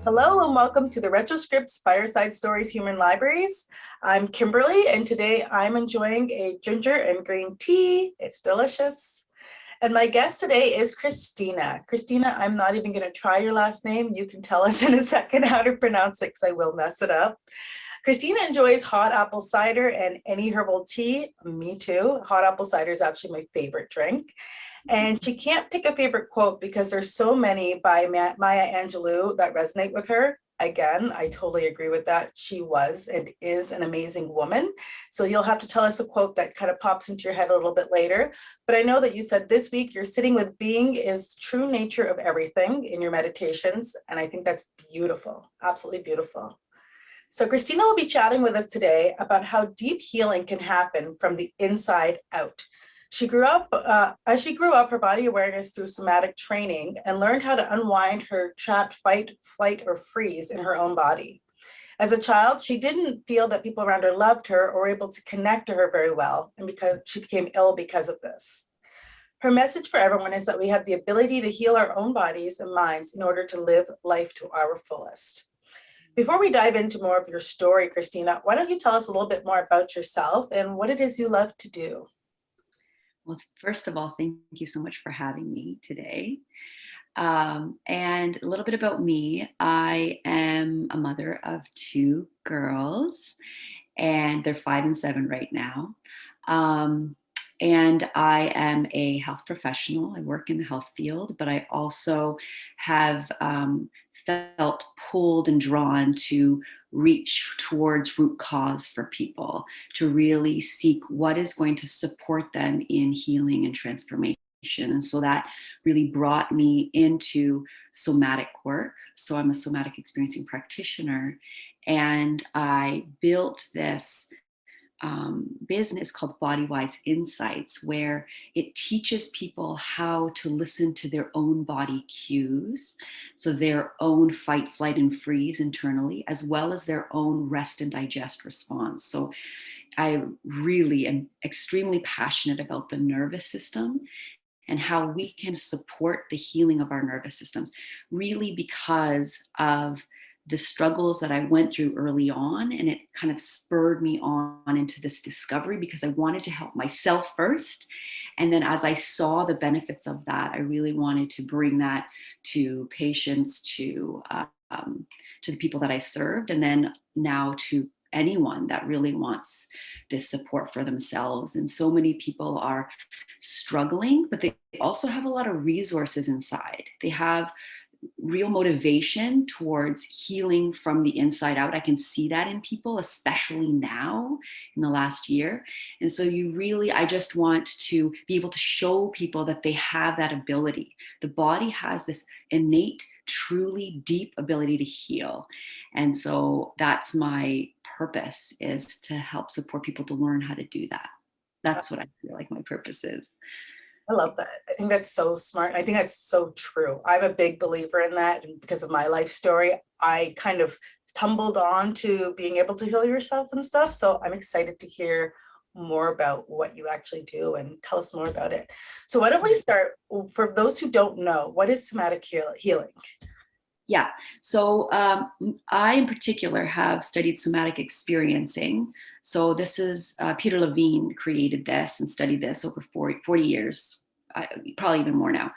Hello and welcome to the Retroscripts Fireside Stories Human Libraries. I'm Kimberly and today I'm enjoying a ginger and green tea. It's delicious. And my guest today is Kristina. Kristina, I'm not even going to try your last name. You can tell us in a second how to pronounce it because I will mess it up. Kristina enjoys hot apple cider and any herbal tea. Me too. Hot apple cider is actually my favorite drink. And she can't pick a favorite quote because there's so many by Maya Angelou that resonate with her. Again, I totally agree with that. She was and is an amazing woman. So you'll have to tell us a quote that kind of pops into your head a little bit later. But I know that you said this week you're sitting with being is the true nature of everything in your meditations. And I think that's beautiful, absolutely beautiful. So Kristina will be chatting with us today about how deep healing can happen from the inside out. As she grew up, her body awareness through somatic training and learned how to unwind her trapped fight, flight, or freeze in her own body. As a child, she didn't feel that people around her loved her or were able to connect to her very well, and because she became ill because of this. Her message for everyone is that we have the ability to heal our own bodies and minds in order to live life to our fullest. Before we dive into more of your story, Kristina, why don't you tell us a little bit more about yourself and what it is you love to do? Well, first of all, thank you so much for having me today. And a little bit about me. I am a mother of two girls, and they're 5 and 7 right now. And I am a health professional. I work in the health field, but I also have felt pulled and drawn to reach towards root cause for people, to really seek what is going to support them in healing and transformation. And so that really brought me into somatic work. So I'm a somatic experiencing practitioner, and I built this business called Body-Wise Insights, where it teaches people how to listen to their own body cues, so their own fight, flight, and freeze internally, as well as their own rest and digest response. So I really am extremely passionate about the nervous system and how we can support the healing of our nervous systems, really because of the struggles that I went through early on. And it kind of spurred me on into this discovery because I wanted to help myself first. And then as I saw the benefits of that, I really wanted to bring that to patients, to the people that I served, and then now to anyone that really wants this support for themselves. And so many people are struggling, but they also have a lot of resources inside. They have real motivation towards healing from the inside out. I can see that in people, especially now in the last year. And so I just want to be able to show people that they have that ability. The body has this innate, truly deep ability to heal. And so that's my purpose, is to help support people to learn how to do that. That's what I feel like my purpose is. I love that. I think that's so smart. I think that's so true. I'm a big believer in that. And because of my life story, I kind of tumbled on to being able to heal yourself and stuff. So I'm excited to hear more about what you actually do and tell us more about it. So why don't we start, for those who don't know, what is somatic healing? Yeah. So I, in particular, have studied somatic experiencing. So this is Peter Levine created this and studied this over 40 years, probably even more now.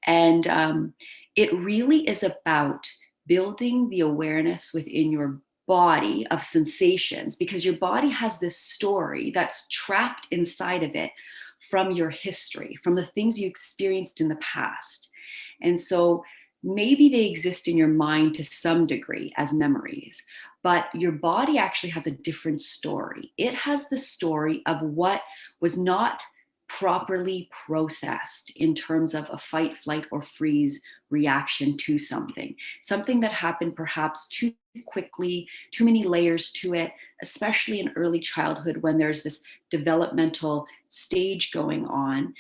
And it really is about building the awareness within your body of sensations, because your body has this story that's trapped inside of it from your history, from the things you experienced in the past. And so maybe they exist in your mind to some degree as memories, but your body actually has a different story. It has the story of what was not properly processed in terms of a fight, flight, or freeze reaction to something that happened perhaps too quickly, too many layers to it, especially in early childhood when there's this developmental stage going on.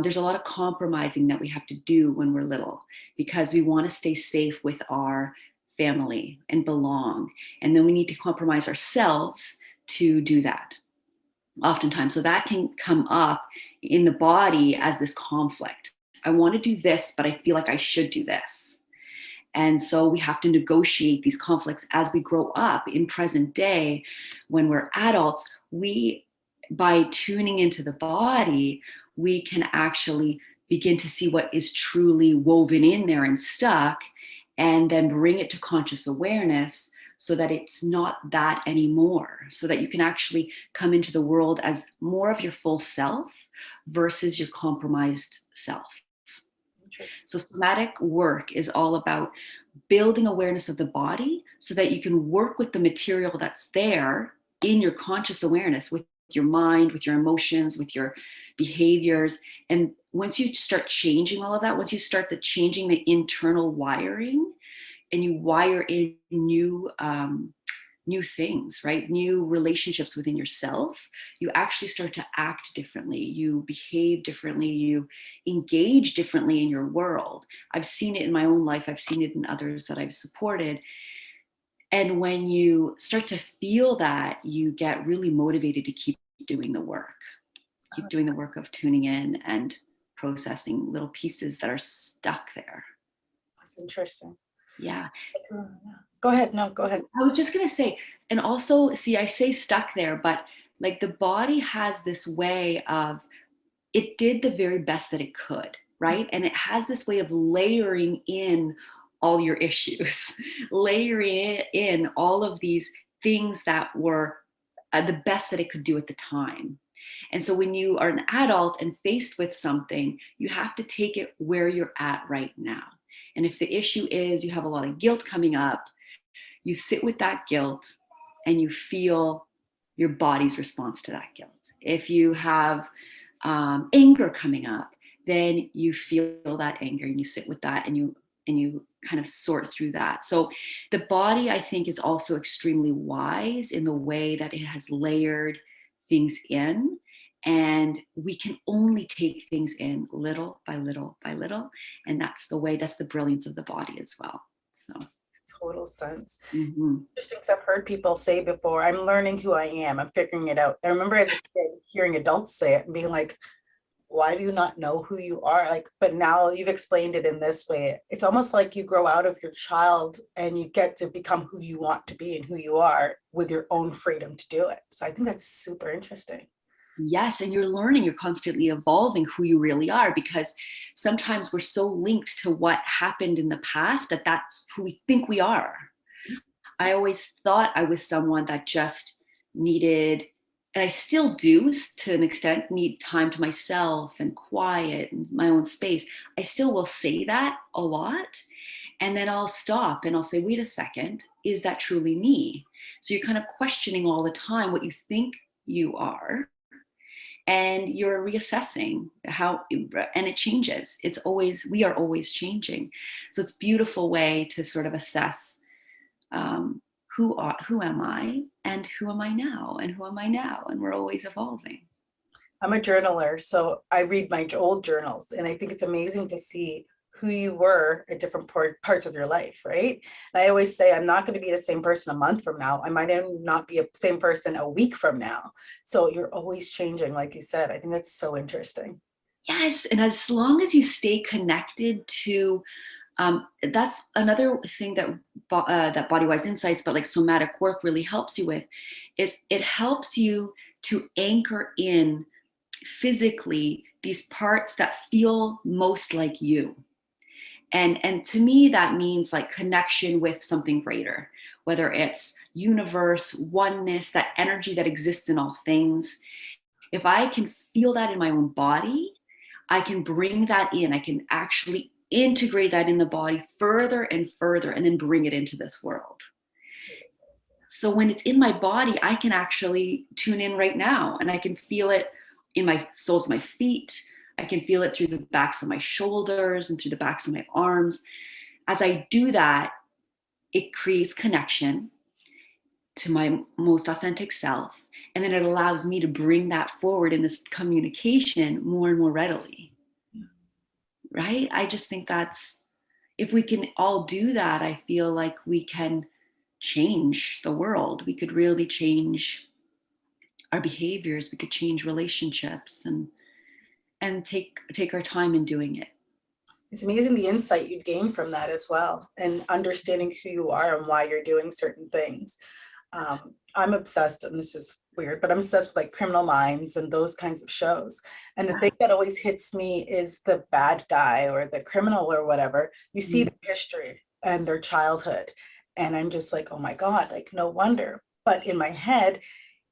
There's a lot of compromising that we have to do when we're little because we want to stay safe with our family and belong. And then we need to compromise ourselves to do that oftentimes. So that can come up in the body as this conflict. I want to do this, but I feel like I should do this. And so we have to negotiate these conflicts as we grow up. In present day, when we're adults, by tuning into the body, we can actually begin to see what is truly woven in there and stuck, and then bring it to conscious awareness so that it's not that anymore, so that you can actually come into the world as more of your full self versus your compromised self. Interesting. So somatic work is all about building awareness of the body so that you can work with the material that's there in your conscious awareness, with your mind, with your emotions, with your behaviors. And once you start changing all of that, once you start changing the internal wiring, and you wire in new things, right? New relationships within yourself, you actually start to act differently. You behave differently. You engage differently in your world. I've seen it in my own life. I've seen it in others that I've supported. And when you start to feel that, you get really motivated to keep doing the work, keep doing the work of tuning in and processing little pieces that are stuck there. That's interesting. Yeah. Go ahead. No, go ahead. I was just going to say, and also, see, I say stuck there, but like the body has this way of, it did the very best that it could, right? And it has this way of layering in all your issues, layering in all of these things that were the best that it could do at the time. And so when you are an adult and faced with something, you have to take it where you're at right now. And if the issue is you have a lot of guilt coming up, you sit with that guilt and you feel your body's response to that guilt. If you have anger coming up, then you feel that anger and you sit with that and you kind of sort through that. So the body, I think, is also extremely wise in the way that it has layered things in. And we can only take things in little by little by little. And that's the brilliance of the body as well. So Makes total sense. mm-hmm. Just things I've heard people say before. I'm learning who I am. I'm figuring it out. I remember as a kid hearing adults say it and being like, why do you not know who you are? Like, but now you've explained it in this way. It's almost like you grow out of your child and you get to become who you want to be and who you are with your own freedom to do it. So I think that's super interesting. Yes, and you're learning, you're constantly evolving who you really are, because sometimes we're so linked to what happened in the past that that's who we think we are. I always thought I was someone that just needed, and I still do to an extent, need time to myself and quiet and my own space. I still will say that a lot. And then I'll stop and I'll say, wait a second, is that truly me? So you're kind of questioning all the time what you think you are. And you're reassessing and it changes. We are always changing. So it's a beautiful way to sort of assess who am I and who am I now and who am I now? And we're always evolving. I'm a journaler, so I read my old journals, and I think it's amazing to see who you were at different parts of your life, right? And I always say I'm not going to be the same person a month from now. I might not be the same person a week from now. So you're always changing, like you said. I think that's so interesting. Yes, and as long as you stay connected to, that's another thing that that Bodywise Insights, but like somatic work really helps you with, is it helps you to anchor in physically these parts that feel most like you. And to me, that means like connection with something greater, whether it's universe, oneness, that energy that exists in all things. If I can feel that in my own body, I can bring that in. I can actually integrate that in the body further and further, and then bring it into this world. So when it's in my body, I can actually tune in right now, and I can feel it in my soles of my feet. I can feel it through the backs of my shoulders and through the backs of my arms. As I do that, it creates connection to my most authentic self. And then it allows me to bring that forward in this communication more and more readily. Right? I just think if we can all do that, I feel like we can change the world. We could really change our behaviors. We could change relationships and take our time in doing it. It's amazing the insight you gain from that as well, and understanding who you are and why you're doing certain things. I'm obsessed, and this is weird, but I'm obsessed with like Criminal Minds and those kinds of shows. And the thing that always hits me is the bad guy or the criminal or whatever. You see Mm. the history and their childhood. And I'm just like, oh my God, like no wonder. But in my head,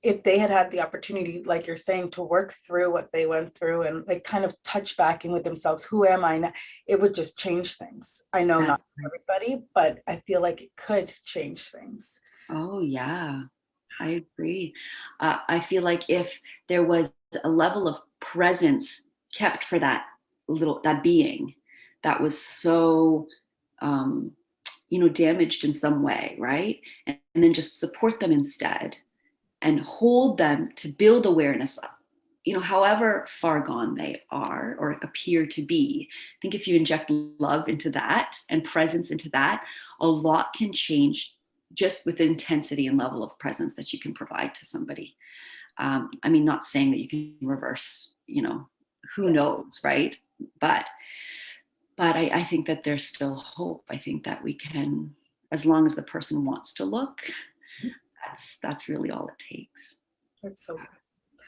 if they had had the opportunity, like you're saying, to work through what they went through and like kind of touch back in with themselves, who am I now? It would just change things. I know That's not everybody, but I feel like it could change things. Oh, yeah, I agree. I feel like if there was a level of presence kept for that being that was so, um, damaged in some way, right? And then just support them instead and hold them to build awareness up. However far gone they are or appear to be. I think if you inject love into that and presence into that, a lot can change just with the intensity and level of presence that you can provide to somebody. I mean, not saying that you can reverse, who Yeah. knows, right? But I think that there's still hope. I think that we can, as long as the person wants to look, that's really all it takes. That's so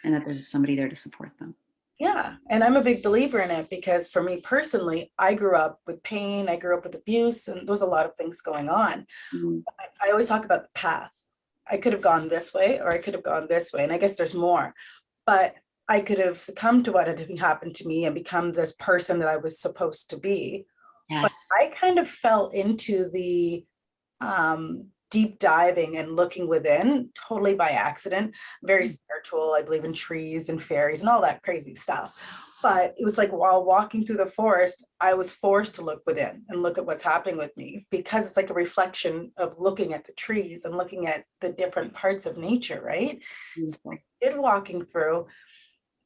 And that there's somebody there to support them. Yeah, and I'm a big believer in it because for me personally, I grew up with pain, I grew up with abuse, and there was a lot of things going on. Mm. I always talk about the path. I could have gone this way or I could have gone this way, and I guess there's more, but I could have succumbed to what had happened to me and become this person that I was supposed to be. But Yes. I kind of fell into the deep diving and looking within totally by accident. Very spiritual. I believe in trees and fairies and all that crazy stuff. But it was like while walking through the forest, I was forced to look within and look at what's happening with me, because it's like a reflection of looking at the trees and looking at the different parts of nature, right? So I Beautiful. did walking through,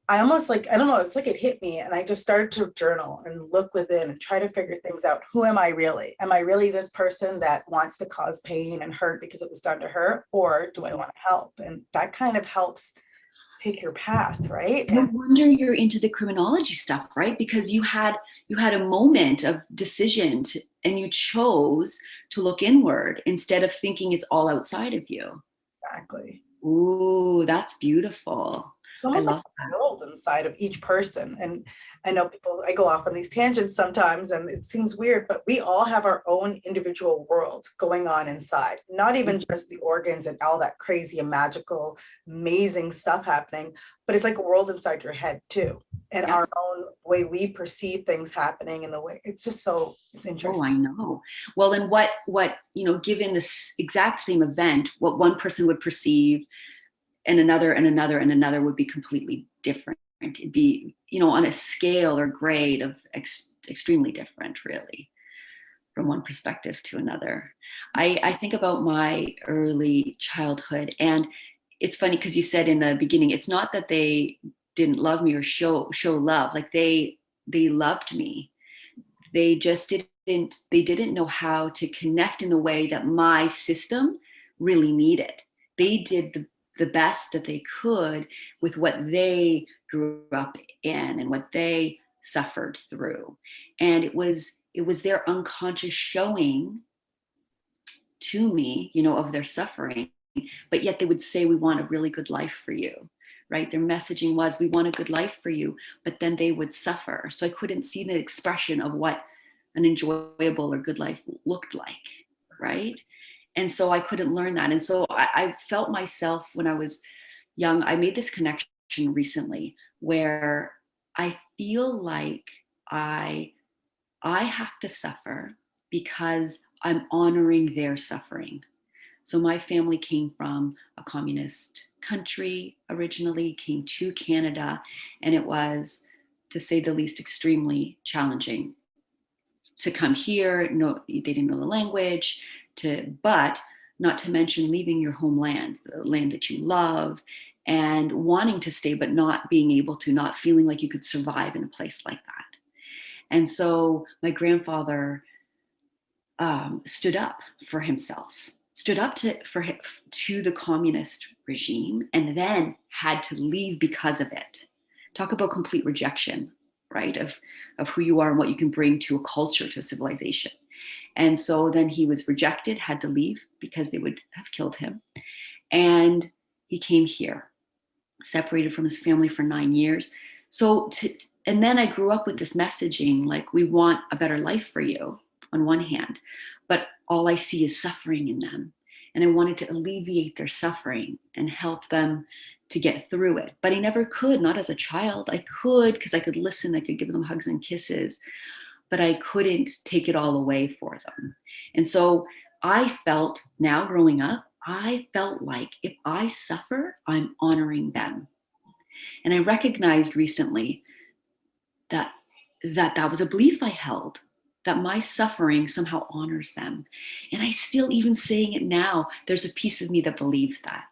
I almost like, I don't know, it's like it hit me and I just started to journal and look within and try to figure things out. Who am I really? Am I really this person that wants to cause pain and hurt because it was done to her? Or do I want to help? And that kind of helps pick your path, right? No And wonder you're into the criminology stuff, right? Because you had a moment of decision and you chose to look inward instead of thinking it's all outside of you. exactly. Ooh, that's beautiful. It's I almost like love a that. world inside of each person. And I know people, I go off on these tangents sometimes and it seems weird, but we all have our own individual world going on inside, not even just the organs and all that crazy and magical, amazing stuff happening, but it's like a world inside your head too. And Yeah. our own way we perceive things happening and the way it's just so, it's Oh, interesting. I know. Well, then given this exact same event, what one person would perceive and another and another and another would be completely different. It'd be, on a scale or grade of extremely different, really, from one perspective to another. I think about my early childhood, and it's funny because you said in the beginning, it's not that they didn't love me or show love. Like they loved me. They just didn't know how to connect in the way that my system really needed. They did the best that they could with what they grew up in and what they suffered through. And it was their unconscious showing to me, of their suffering, but yet they would say, we want a really good life for you, right? Their messaging was, we want a good life for you, but then they would suffer. So I couldn't see the expression of what an enjoyable or good life looked like, right? And so I couldn't learn that. And so I felt myself when I was young, I made this connection recently where I feel like I I have to suffer because I'm honoring their suffering. So my family came from a communist country originally, came to Canada, and it was, to say the least, extremely challenging to come here. No, they didn't know the language, but not to mention leaving your homeland, the land that you love, and wanting to stay, but not being able to, not feeling like you could survive in a place like that. And so my grandfather stood up for himself, stood up to the communist regime, and then had to leave because of it. Talk about complete rejection. right? Of who you are and what you can bring to a culture, to a civilization. And so then he was rejected, had to leave because they would have killed him. And he came here, separated from his family for 9 years. And then I grew up with this messaging, like, we want a better life for you on one hand, but all I see is suffering in them. And I wanted to alleviate their suffering and help them to get through it. But I never could, not as a child. I could, because I could listen, I could give them hugs and kisses, but I couldn't take it all away for them. And so I felt, now growing up, I felt like if I suffer, I'm honoring them. And I recognized recently that that was a belief I held, that my suffering somehow honors them. And I still, even saying it now, there's a piece of me that believes that.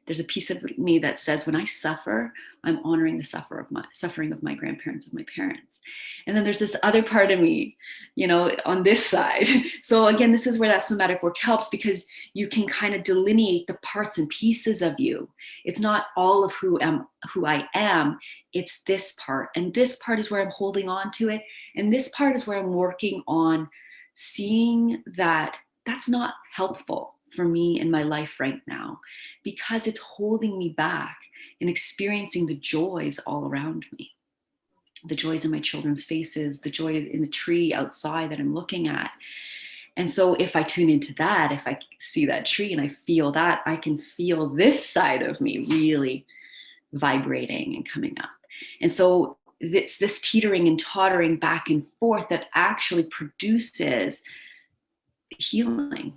There's a piece of me that says, when I suffer, I'm honoring the suffering of my grandparents, of my parents. And then there's this other part of me, on this side. So again, this is where that somatic work helps, because you can kind of delineate the parts and pieces of you. It's not all of who I am. It's this part. And this part is where I'm holding on to it. And this part is where I'm working on seeing that that's not helpful for me in my life right now, because it's holding me back in experiencing the joys all around me, the joys in my children's faces, the joys in the tree outside that I'm looking at. And so if I tune into that, if I see that tree and I feel that, I can feel this side of me really vibrating and coming up. And so it's this teetering and tottering back and forth that actually produces healing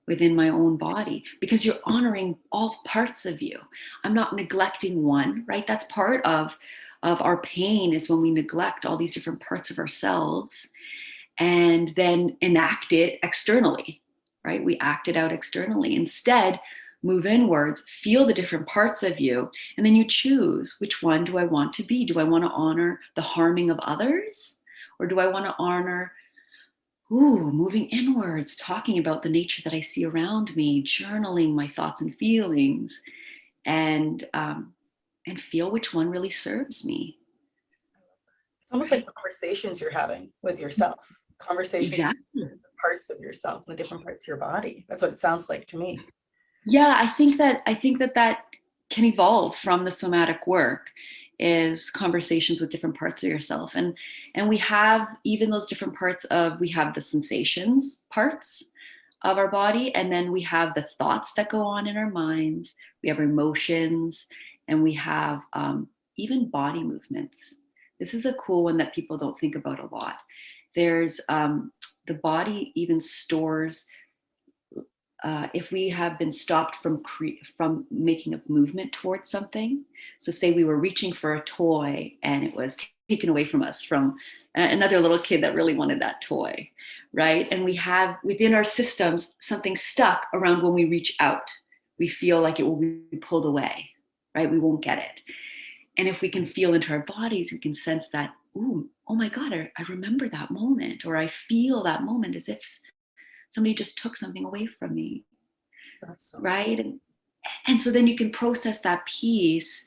within my own body, because you're honoring all parts of you. I'm not neglecting one, right? That's part of our pain, is when we neglect all these different parts of ourselves and then enact it externally, right? We act it out externally. Instead, move inwards, feel the different parts of you, and then you choose, which one do I want to be? Do I want to honor the harming of others? Or do I want to honor moving inwards, talking about the nature that I see around me, journaling my thoughts and feelings, and feel which one really serves me. It's almost like conversations you're having with yourself, conversations Exactly. with different parts of yourself and the different parts of your body. That's what it sounds like to me. Yeah, I think that can evolve from the somatic work, is conversations with different parts of yourself. And we have even those different parts of, we have the sensations parts of our body, and then we have the thoughts that go on in our minds, we have emotions, and we have even body movements. This is a cool one that people don't think about a lot. There's the body even stores, if we have been stopped from making a movement towards something. So say we were reaching for a toy and it was taken away from us from another little kid that really wanted that toy, right? And we have within our systems something stuck around when we reach out. We feel like it will be pulled away, right? We won't get it. And if we can feel into our bodies, we can sense that, ooh, oh my God, I remember that moment, or I feel that moment as if somebody just took something away from me. That's so right? And so then you can process that piece,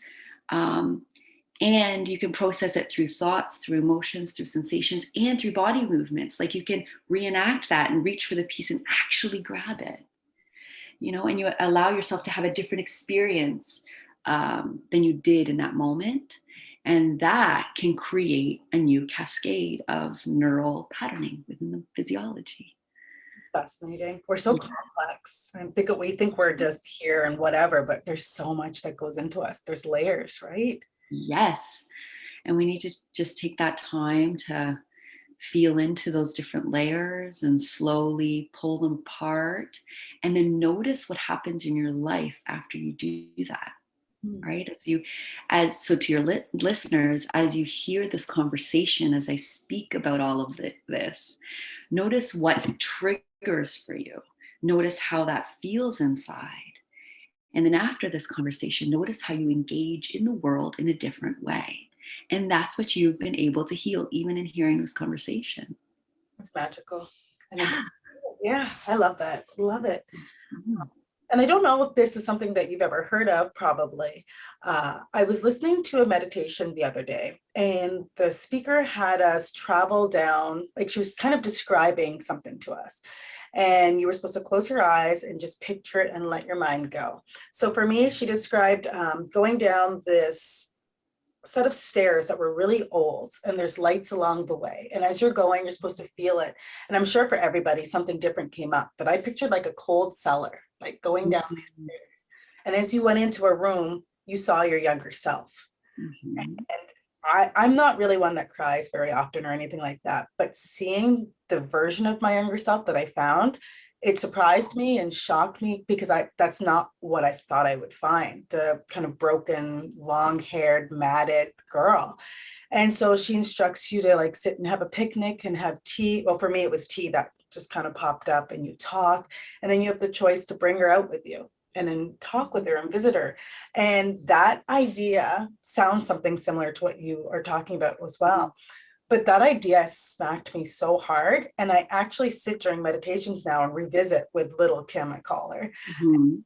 and you can process it through thoughts, through emotions, through sensations, and through body movements. Like you can reenact that and reach for the piece and actually grab it, and you allow yourself to have a different experience than you did in that moment. And that can create a new cascade of neural patterning within the physiology. It's fascinating. We're so complex. We think we're just here and whatever, but there's so much that goes into us. There's layers, right? Yes. And we need to just take that time to feel into those different layers and slowly pull them apart, and then notice what happens in your life after you do that. Right? So to your listeners, as you hear this conversation, as I speak about all of this, notice what triggers for you. Notice how that feels inside. And then after this conversation, notice how you engage in the world in a different way. And that's what you've been able to heal, even in hearing this conversation. It's magical. Yeah, I love that. Love it. Mhm. And I don't know if this is something that you've ever heard of, probably. I was listening to a meditation the other day, and the speaker had us travel down, like she was kind of describing something to us. And you were supposed to close your eyes and just picture it and let your mind go. So for me, she described going down this set of stairs that were really old, and there's lights along the way, and as you're going you're supposed to feel it. And I'm sure for everybody something different came up, but I pictured like a cold cellar, like going down these Mhm. stairs, and as you went into a room you saw your younger self. Mhm. And I'm not really one that cries very often or anything like that, but seeing the version of my younger self that I found, it surprised me and shocked me, because that's not what I thought I would find, the kind of broken, long-haired, matted girl. And so she instructs you to like sit and have a picnic and have tea. Well, for me, it was tea that just kind of popped up, and you talk, and then you have the choice to bring her out with you and then talk with her and visit her. And that idea sounds something similar to what you are talking about as well. But that idea smacked me so hard. And I actually sit during meditations now and revisit with little Kim, I call her, Mhm.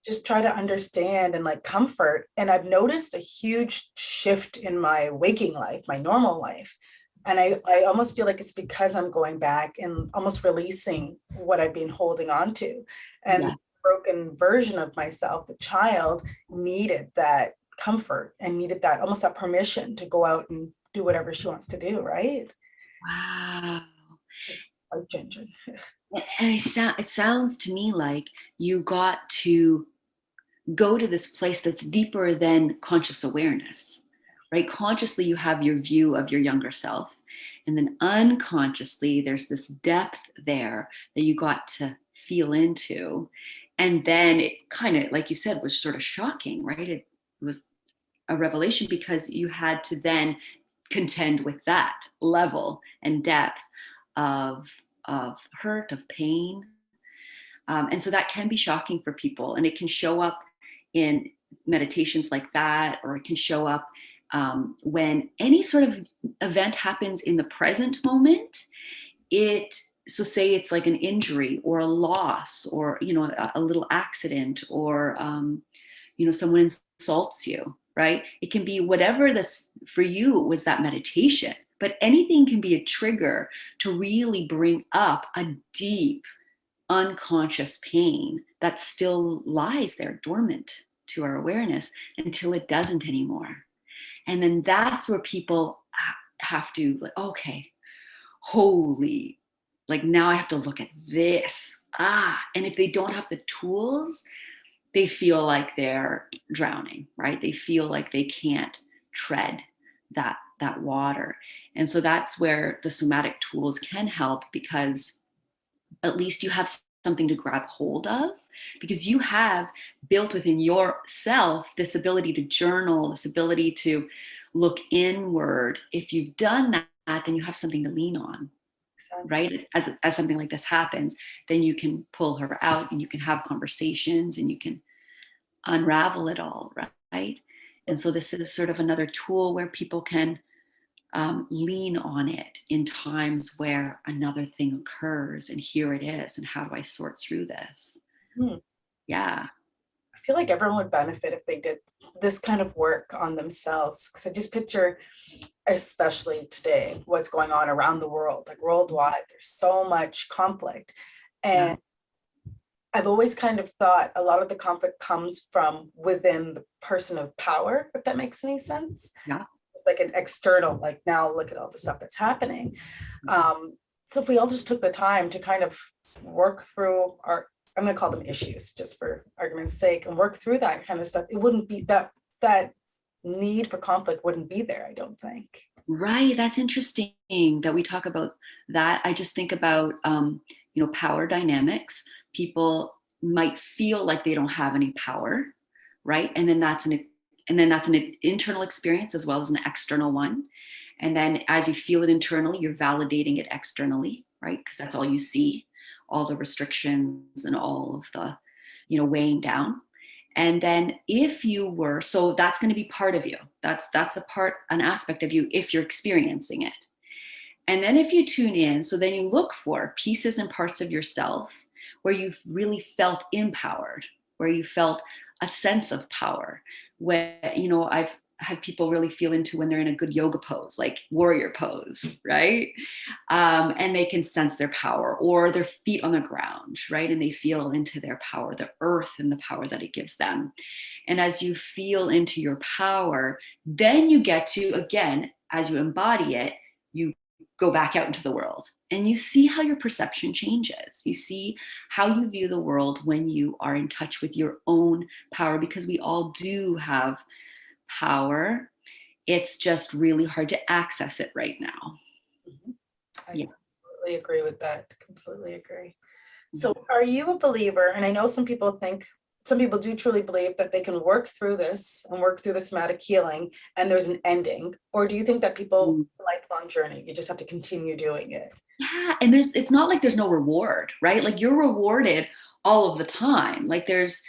just try to understand and like comfort. And I've noticed a huge shift in my waking life, my normal life. And I almost feel like it's because I'm going back and almost releasing what I've been holding on to. And Yeah. the broken version of myself, the child, needed that comfort and needed that almost that permission to go out and do whatever she wants to do, right? Wow. It's life changing. And it sounds to me like you got to go to this place that's deeper than conscious awareness, right? Consciously, you have your view of your younger self. And then unconsciously, there's this depth there that you got to feel into. And then it kind of, like you said, was sort of shocking, right? It was a revelation because you had to then contend with that level and depth of, of hurt, of pain, and so that can be shocking for people. And it can show up in meditations like that, or it can show up when any sort of event happens in the present moment. It, so say it's like an injury or a loss, or, you know, a little accident, or, you know, someone insults you, right? It can be whatever this for you was that meditation, but anything can be a trigger to really bring up a deep unconscious pain that still lies there dormant to our awareness until it doesn't anymore. And then that's where people have to, like, okay, holy, like now I have to look at this. And if they don't have the tools, they feel like they're drowning, right? They feel like they can't tread that water. And so that's where the somatic tools can help, because at least you have something to grab hold of, because you have built within yourself this ability to journal, this ability to look inward. If you've done that, then you have something to lean on, Sense. right? As something like this happens, then you can pull her out and you can have conversations and you can unravel it all, right? And so this is sort of another tool where people can lean on it in times where another thing occurs, and here it is, and how do I sort through this? Hmm. Yeah. I feel like everyone would benefit if they did this kind of work on themselves. Because I just picture, especially today, what's going on around the world, like worldwide. There's so much conflict. Yeah. And I've always kind of thought a lot of the conflict comes from within the person of power, if that makes any sense. Yeah. It's like an external, like now look at all the stuff that's happening. So if we all just took the time to kind of work through our, I'm going to call them issues just for argument's sake, and work through that kind of stuff, it wouldn't be that need for conflict wouldn't be there, I don't think. Right. That's interesting that we talk about that. I just think about, you know, power dynamics. People might feel like they don't have any power, right? And then that's an internal experience as well as an external one. And then as you feel it internally, you're validating it externally, right? Because that's all you see, all the restrictions and all of the, you know, weighing down. And then if you were, so that's going to be part of you. That's a part, an aspect of you if you're experiencing it. And then if you tune in, so then you look for pieces and parts of yourself where you've really felt empowered, where you felt a sense of power. When, I've had people really feel into when they're in a good yoga pose, like warrior pose, right? And they can sense their power, or their feet on the ground, right? And they feel into their power, the earth and the power that it gives them. And as you feel into your power, then you get to, again, as you embody it, you go back out into the world and you see how your perception changes. You see how you view the world when you are in touch with your own power, because we all do have power. It's just really hard to access it right now. I Yeah. completely agree with that. Completely agree. So are you a believer, and I know some people do truly believe that they can work through this and work through the somatic healing and there's an ending, or do you think that people, lifelong journey, you just have to continue doing it? Yeah. And it's not like there's no reward, right? Like you're rewarded all of the time. Like there's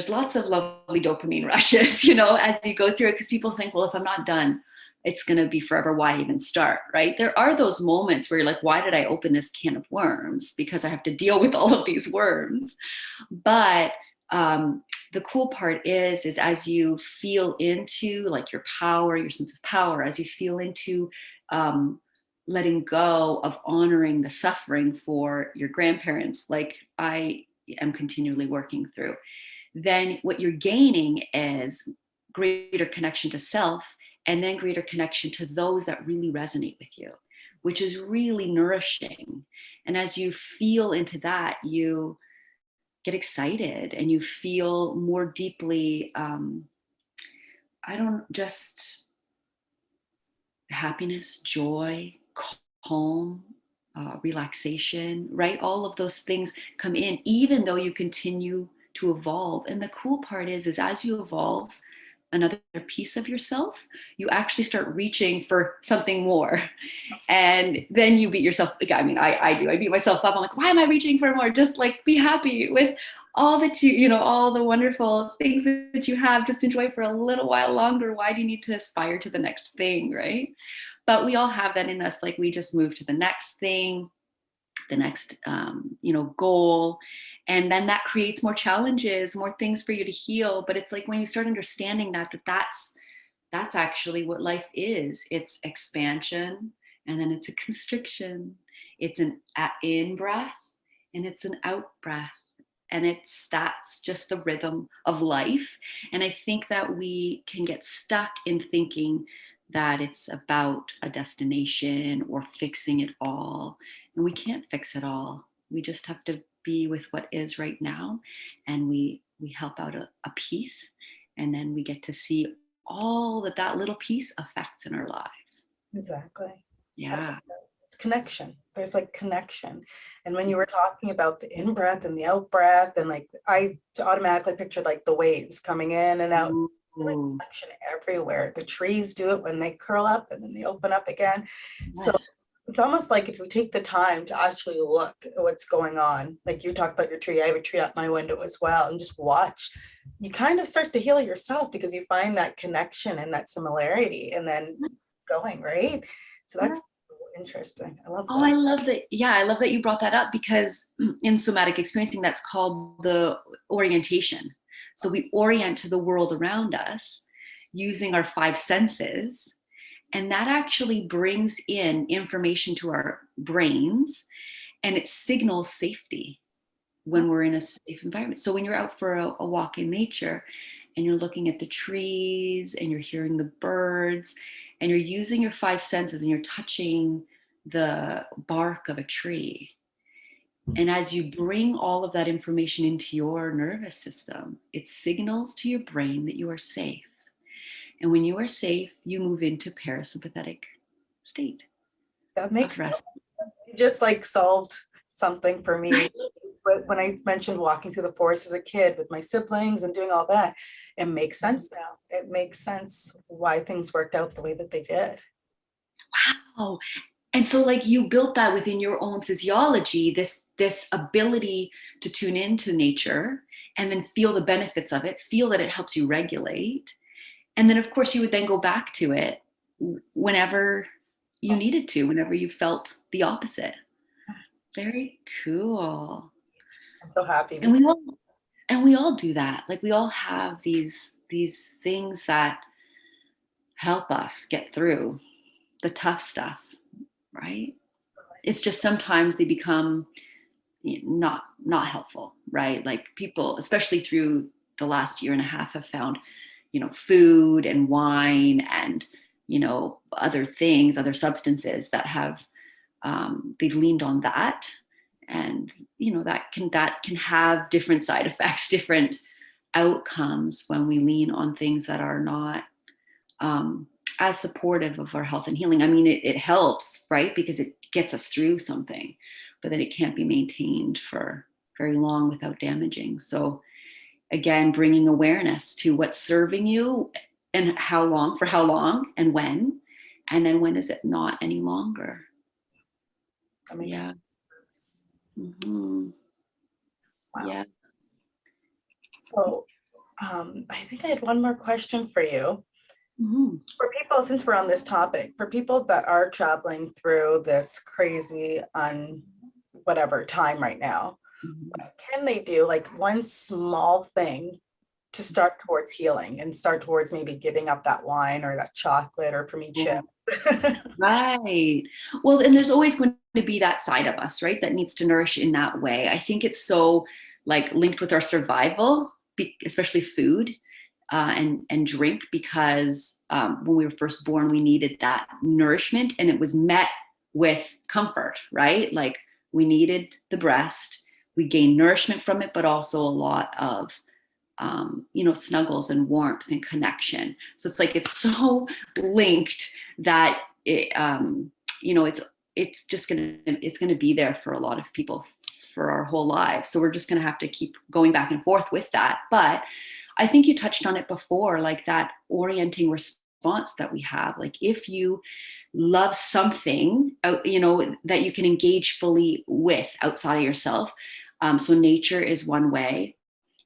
lots of lovely dopamine rushes, as you go through it, because people think, well, if I'm not done, it's going to be forever. Why even start, right? There are those moments where you're like, why did I open this can of worms? Because I have to deal with all of these worms. But the cool part is as you feel into like your power, your sense of power, as you feel into letting go of honoring the suffering for your grandparents, like I am continually working through, then what you're gaining is greater connection to self, and then greater connection to those that really resonate with you, which is really nourishing. And as you feel into that, you get excited and you feel more deeply, I don't just happiness, joy, calm, relaxation, right? All of those things come in, even though you continue to evolve. And the cool part is as you evolve another piece of yourself, you actually start reaching for something more. And then you beat yourself. I mean, I do. I beat myself up. I'm like, why am I reaching for more? Just like be happy with all that all the wonderful things that you have. Just enjoy for a little while longer. Why do you need to aspire to the next thing, right? But we all have that in us. Like we just move to the next thing, the next goal, and then that creates more challenges, more things for you to heal. But it's like when you start understanding that's actually what life is. It's expansion, and then it's a constriction. It's an in breath, and it's an out breath. And that's just the rhythm of life. And I think that we can get stuck in thinking that it's about a destination or fixing it all. And we can't fix it all. We just have to be with what is right now. And we help out a piece. And then we get to see all that little piece affects in our lives. Exactly. Yeah. It's connection. There's like connection. And when you were talking about the in breath and the out breath, and like I automatically pictured like the waves coming in and out. Like connection everywhere. The trees do it when they curl up and then they open up again. So Yes. it's almost like if we take the time to actually look at what's going on, like you talked about your tree, I have a tree out my window as well, and just watch, you kind of start to heal yourself because you find that connection and that similarity and then going, right? So that's interesting. I love Oh, that. I love that. Yeah, I love that you brought that up, because in somatic experiencing, that's called the orientation. So we orient to the world around us using our five senses, and that actually brings in information to our brains, and it signals safety when we're in a safe environment. So when you're out for a walk in nature and you're looking at the trees and you're hearing the birds and you're using your five senses and you're touching the bark of a tree, and as you bring all of that information into your nervous system, it signals to your brain that you are safe. And when you are safe, you move into parasympathetic state That of makes rest. it just like solved something for me. But when I mentioned walking through the forest as a kid with my siblings and doing all that, it makes sense now. It makes sense why things worked out the way that they did. Wow. And so like you built that within your own physiology, this ability to tune into nature and then feel the benefits of it, feel that it helps you regulate. And then of course you would then go back to it whenever you needed to, whenever you felt the opposite. Very cool. I'm so happy. And we all, And we all do that. Like we all have these things that help us get through the tough stuff, right? It's just sometimes they become not helpful, right? Like people, especially through the last year and a half, have found, food and wine and other things, other substances that have they've leaned on that, and that can have different side effects, different outcomes when we lean on things that are not as supportive of our health and healing. I mean, it helps, right? Because it gets us through something, but then it can't be maintained for very long without damaging. So again, bringing awareness to what's serving you and for how long and when, and then when is it not any longer? That makes Yeah. sense. Mm-hmm. Wow. Yeah. So I think I had one more question for you. Mm-hmm. For people, since we're on this topic, for people that are traveling through this crazy whatever time right now, Mm-hmm. what can they do? Like one small thing to start towards healing and start towards maybe giving up that wine or that chocolate, or for me, chips. Right. Well, and there's always going to be that side of us, right, that needs to nourish in that way. I think it's so like linked with our survival, especially food and drink, because when we were first born, we needed that nourishment, and it was met with comfort, right? Like we needed the breast, we gained nourishment from it, but also a lot of snuggles and warmth and connection. So it's like it's so linked that it's gonna be there for a lot of people for our whole lives. So we're just gonna have to keep going back and forth with that. But I think you touched on it before, like that orienting response that we have. Like if you love something, that you can engage fully with outside of yourself. So nature is one way,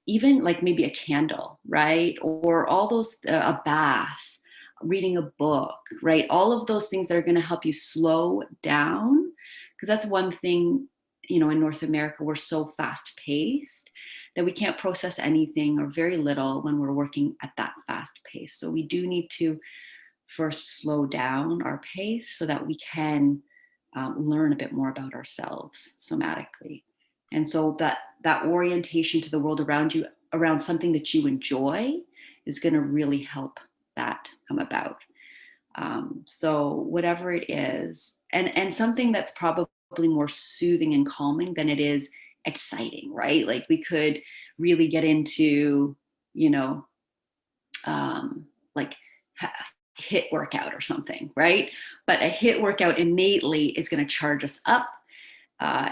even like maybe a candle, right? Or all those, a bath, reading a book, right? All of those things that are going to help you slow down. Because that's one thing, in North America, we're so fast paced that we can't process anything or very little when we're working at that fast pace. So we do need to first slow down our pace so that we can learn a bit more about ourselves somatically. And so that orientation to the world around you, around something that you enjoy, is going to really help that come about. So whatever it is, and something that's probably more soothing and calming than it is exciting, right? Like we could really get into, you know, like hit workout or something, right? But a hit workout innately is going to charge us up.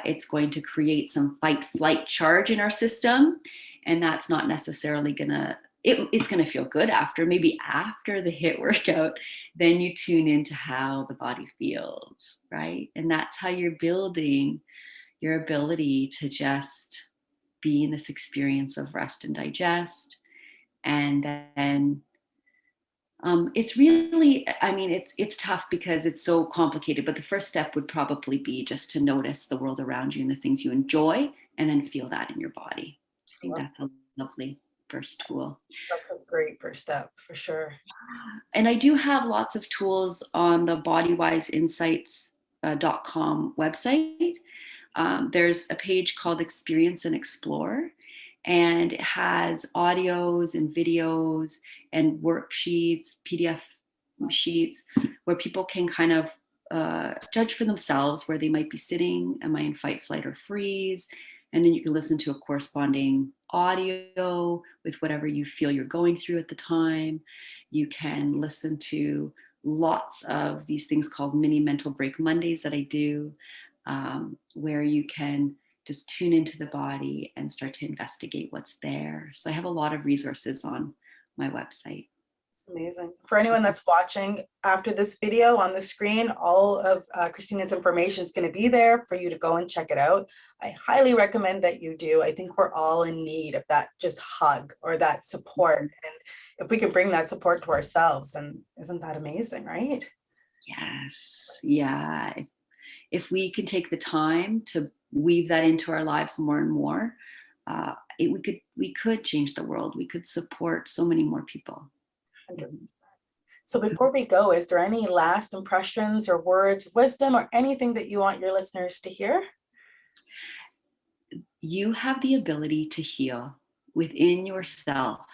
It's going to create some fight flight charge in our system, and that's not necessarily it's going to feel good maybe after the hit workout. Then you tune into how the body feels, right? And that's how you're building your ability to just be in this experience of rest and digest. And then it's really, I mean, it's tough because it's so complicated, but the first step would probably be just to notice the world around you and the things you enjoy, and then feel that in your body. I think that's a lovely first tool. That's a great first step for sure. And I do have lots of tools on the bodywiseinsights.com website. There's a page called Experience and Explore, and it has audios and videos and worksheets, PDF sheets, where people can kind of judge for themselves where they might be sitting. Am I in fight, flight, or freeze? And then you can listen to a corresponding audio with whatever you feel you're going through at the time. You can listen to lots of these things called mini mental break Mondays that I do, where you can just tune into the body and start to investigate what's there. So I have a lot of resources on my website. It's amazing. For anyone that's watching after this video on the screen, all of Kristina's information is going to be there for you to go and check it out. I highly recommend that you do. I think we're all in need of that just hug or that support. And if we can bring that support to ourselves, and isn't that amazing, right? Yes. Yeah. If we can take the time to weave that into our lives more and more, we could change the world. We could support so many more people. 100%. So before we go, is there any last impressions or words of wisdom or anything that you want your listeners to hear? You have the ability to heal within yourself.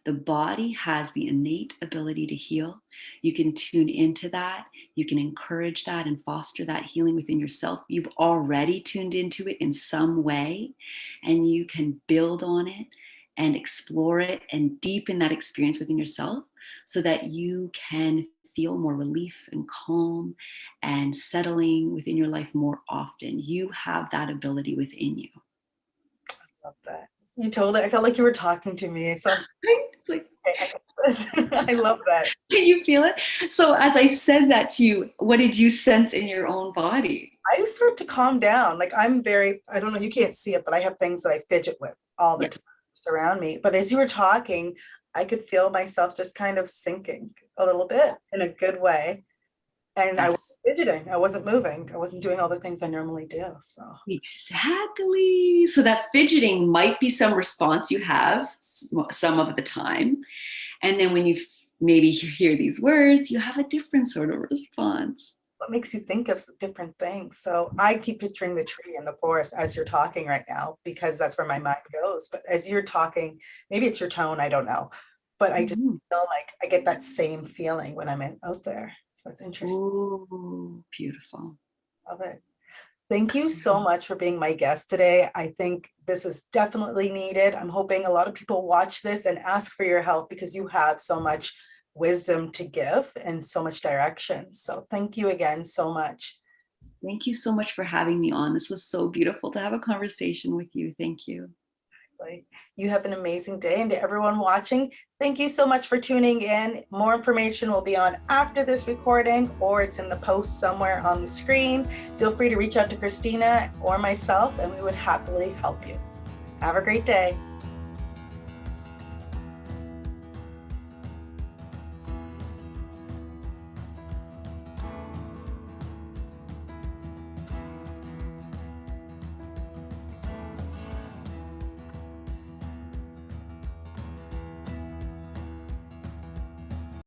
The body has the innate ability to heal. You can tune into that. You can encourage that and foster that healing within yourself. You've already tuned into it in some way, and you can build on it and explore it and deepen that experience within yourself so that you can feel more relief and calm and settling within your life more often. You have that ability within you. Love that. You told it. I felt like you were talking to me. So I was Like, like, okay, I got this. I love that. can you feel it? So as I said that to you, what did you sense in your own body? I start to calm down. Like I'm very, I don't know, you can't see it, but I have things that I fidget with all the Yeah. time just around me. But as you were talking, I could feel myself just kind of sinking a little bit in a good way. And I wasn't Yes. fidgeting. I wasn't moving. I wasn't doing all the things I normally do. So Exactly. So that fidgeting might be some response you have some of the time. And then when you maybe hear these words, you have a different sort of response. what makes you think of different things? So I keep picturing the tree in the forest as you're talking right now, because that's where my mind goes. But as you're talking, maybe it's your tone, I don't know. But I just Mhm. feel like I get that same feeling when I'm out there. So that's interesting. Ooh, beautiful. Love it. Thank you so much for being my guest today. I think this is definitely needed. I'm hoping a lot of people watch this and ask for your help because you have so much wisdom to give and so much direction. So thank you again so much. Thank you so much for having me on. This was so beautiful to have a conversation with you. Thank you. You have an amazing day. And to everyone watching, thank you so much for tuning in. More information will be on after this recording, or it's in the post somewhere on the screen. Feel free to reach out to Kristina or myself, and we would happily help you. Have a great day.